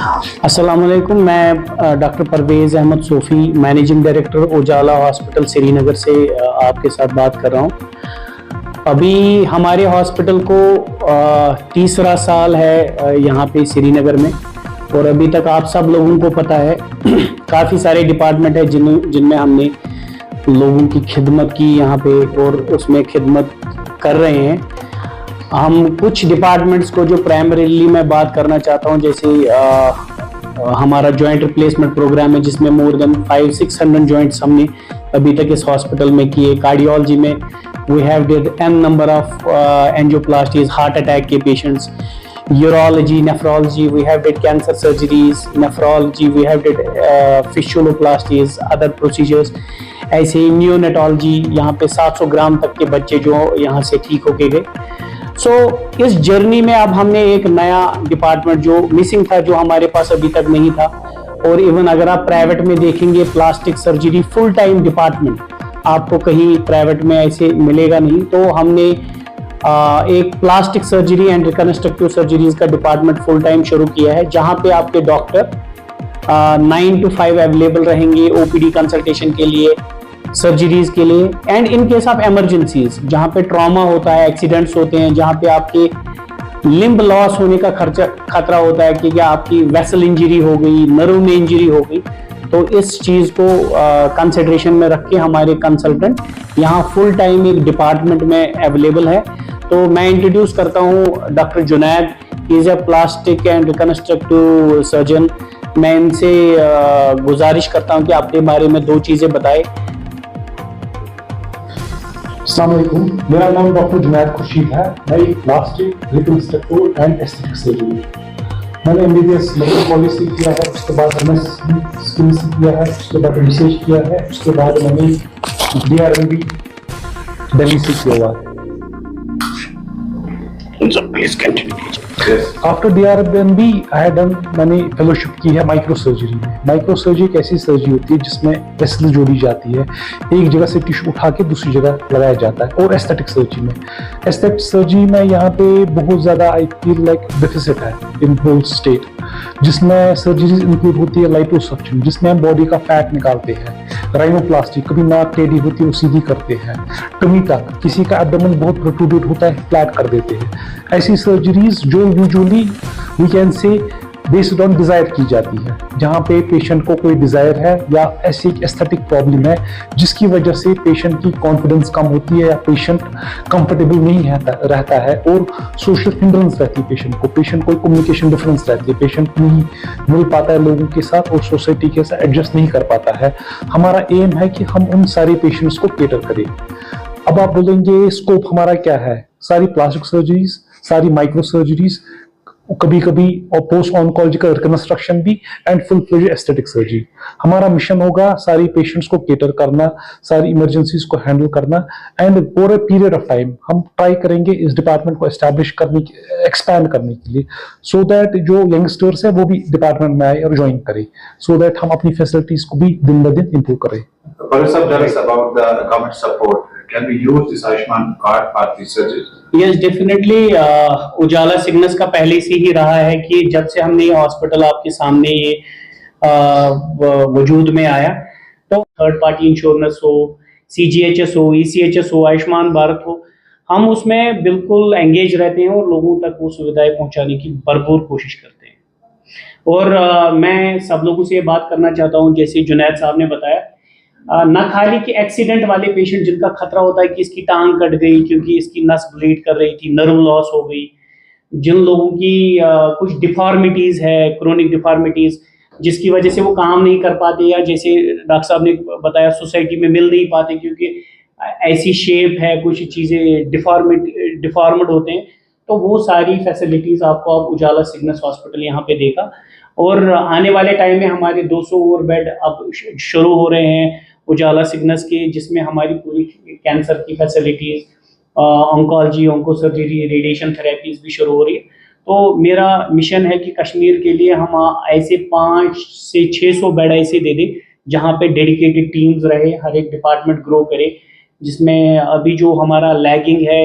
अस्सलाम वालेकुम। मैं डॉक्टर परवेज़ अहमद सूफ़ी, मैनेजिंग डायरेक्टर उजाला हॉस्पिटल श्रीनगर से आपके साथ बात कर रहा हूँ। अभी हमारे हॉस्पिटल को तीसरा साल है यहाँ पे श्रीनगर में, और अभी तक आप सब लोगों को पता है काफ़ी सारे डिपार्टमेंट है जिनमें हमने लोगों की खिदमत की यहाँ पे, और उसमें खिदमत कर रहे हैं। हम कुछ डिपार्टमेंट्स को जो प्राइमरीली मैं बात करना चाहता हूँ, जैसे हमारा जॉइंट रिप्लेसमेंट प्रोग्राम है जिसमें मोर देन 500-600 जॉइंट्स हमने अभी तक इस हॉस्पिटल में किए। कार्डियोलॉजी में we have did an number of angioplasties, heart attack के patients. Urology, nephrology we have did cancer surgeries. Nephrology we have did fistuloplasties, other procedures. ऐसे ही न्यूनेटोलॉजी, यहाँ पे 700 ग्राम तक के बच्चे जो यहाँ से ठीक होके गए। इस जर्नी में अब हमने एक नया डिपार्टमेंट जो मिसिंग था, जो हमारे पास अभी तक नहीं था, और इवन अगर आप प्राइवेट में देखेंगे plastic surgery full time department आपको कहीं प्राइवेट में ऐसे मिलेगा नहीं। तो हमने एक plastic surgery and reconstructive surgeries का डिपार्टमेंट फुल टाइम शुरू किया है, जहां पे आपके डॉक्टर 9 to 5 अवेलेबल रहेंगे ओपीडी कंसल्टेशन के लिए, सर्जरीज के लिए, and in case of emergencies जहां पे ट्रॉमा होता है, एक्सीडेंट्स होते हैं, जहां पे आपके लिम्ब लॉस होने का खतरा होता है कि क्या आपकी वेसल इंजरी हो गई, नर्व में इंजरी हो गई, तो इस चीज को कंसिडरेशन में रख के हमारे कंसल्टेंट यहाँ फुल टाइम एक डिपार्टमेंट में अवेलेबल है। तो मैं इंट्रोड्यूस करता हूँ doctor Junaid, is a plastic and reconstructive surgeon. मैं इनसे गुजारिश करता हूँ कि अपने बारे में 2 चीजें बताएं। अस्सलाम वालेकुम, मेरा नाम डॉक्टर जुनैद खुर्शीद है। मैं एक plastic reconstructive and aesthetic surgeon. मैंने एमबीबीएस मेडिकल कॉलेज से किया है, उसके बाद एमएस स्किल से किया है, उसके बाद रिसर्च किया है, उसके बाद मैंने डीआरएमबी दिल्ली से किया हुआ है। आफ्टर डीआरएमबी आई हैड डन, मैंने फेलोशिप की है माइक्रो सर्जरी में। माइक्रो सर्जरी एक ऐसी सर्जरी होती है जिसमें वेसल जोड़ी जाती है, एक जगह से टिश्यू उठा के दूसरी जगह लगाया जाता है। और एस्थेटिक सर्जरी में यहाँ पे बहुत ज्यादा आई फील लाइक डेफिसिट है इन होल स्टेट, जिसमें सर्जरीज इंक्लूड होती है लाइपोसक्शन, जिसमें हम बॉडी का फैट निकालते हैं, राइनोप्लास्टी, कभी नाक टेढ़ी होती है वो सीधी करते हैं, टमी तक, किसी का एब्डोमेन बहुत प्रोट्रूडेड होता है फ्लैट कर देते हैं। ऐसी सर्जरीज जो usually we can say based on desire की जाती है, जहाँ पे पेशेंट को कोई डिजायर है या ऐसी एक एस्थेटिक प्रॉब्लम है जिसकी वजह से पेशेंट की कॉन्फिडेंस कम होती है या पेशेंट कंफर्टेबल नहीं रहता है, और सोशल हिंड्रेंस रहती है पेशेंट को, पेशेंट को कम्युनिकेशन डिफरेंस रहती है, पेशेंट नहीं मिल पाता है लोगों के साथ और सोसाइटी के साथ एडजस्ट नहीं कर पाता है। हमारा एम है कि हम उन सारे पेशेंट्स को केटर करें। अब आप बोलेंगे स्कोप हमारा क्या है? सारी प्लास्टिक सर्जरीज, सारी माइक्रो सर्जरीज, कभी कभी और पोस्ट ऑन्कोलॉजिकल रिकंस्ट्रक्शन भी, and full fledge aesthetic surgery. हमारा मिशन होगा सारी पेशेंट्स को केटर करना, सारी इमरजेंसीज को हैंडल करना, and over a period of time हम ट्राई करेंगे इस डिपार्टमेंट को एस्टैब्लिश करने की, एक्सपैंड करने के लिए, सो दैट जो यंगस्टर्स है वो भी डिपार्टमेंट में आए और ज्वाइन करें, सो दैट हम अपनी फैसिलिटीज को भी दिन ब दिन इम्प्रूव करें। About the government support, can we use this Ayushman card for these surgeries? Yes definitely. Ujala Cygnus का पहले से ही रहा है कि जब से हमने ये हॉस्पिटल आपके सामने ये वजूद में आया, तो थर्ड पार्टी इंश्योरेंस हो, सीजीएचएस हो, ईसीएचएस हो, आयुष्मान भारत हो, हम उसमें बिल्कुल एंगेज रहते हैं और लोगों तक वो सुविधाएं पहुंचाने की भरपूर कोशिश करते हैं। और मैं सब लोगों से ये बात करना चाहता हूँ, जैसे जुनैद साहब ने बताया, न खाली कि एक्सीडेंट वाले पेशेंट जिनका खतरा होता है कि इसकी टांग कट गई क्योंकि इसकी नस ब्लीड कर रही थी, नर्व लॉस हो गई, जिन लोगों की कुछ डिफॉर्मिटीज है, क्रोनिक डिफॉर्मिटीज, जिसकी वजह से वो काम नहीं कर पाते, या जैसे डॉक्टर साहब ने बताया सोसाइटी में मिल नहीं पाते क्योंकि ऐसी शेप है, कुछ चीज़ें डिफॉर्मड होते हैं, तो वो सारी फैसिलिटीज़ आपको अब उजाला सिग्नस हॉस्पिटल यहाँ पे देगा। और आने वाले टाइम में हमारे 200 और बेड अब शुरू हो रहे हैं उजाला सिग्नस के, जिसमें हमारी पूरी कैंसर की facilities, oncology, onco surgery, radiation therapies भी शुरू हो रही है। तो मेरा मिशन है कि कश्मीर के लिए हम ऐसे 500 से 600 बेड ऐसे दे दें जहाँ पे डेडिकेटेड टीम्स रहे, हर एक डिपार्टमेंट ग्रो करे, जिसमें अभी जो हमारा लैगिंग है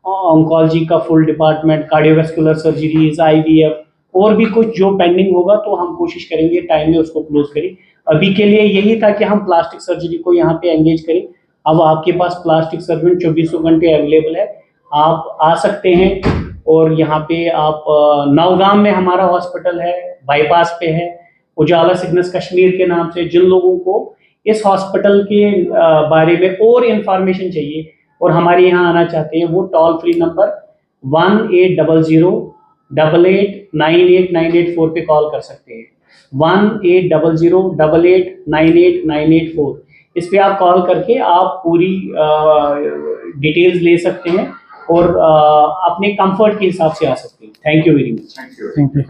ऑन्कोलॉजी का full department, cardiovascular surgeries, IVF, और भी कुछ जो पेंडिंग होगा तो हम कोशिश करेंगे टाइम में उसको क्लोज करें। अभी के लिए यही था कि हम प्लास्टिक सर्जरी को यहाँ पे एंगेज करें। अब आपके पास प्लास्टिक सर्जन 24 घंटे अवेलेबल है, आप आ सकते हैं। और यहाँ पे आप नौगाम में हमारा हॉस्पिटल है, बाईपास पे है, उजाला सिग्नस कश्मीर के नाम से। जिन लोगों को इस हॉस्पिटल के बारे में और इंफॉर्मेशन चाहिए और हमारे यहाँ आना चाहते हैं, वो टोल फ्री नंबर 1800-8898-984 पे कॉल कर सकते हैं। 1800-8898-984 इस पे आप कॉल करके आप पूरी डिटेल्स ले सकते हैं और अपने कंफर्ट के हिसाब से आ सकते हैं। Thank you very much. Thank you. Thank you.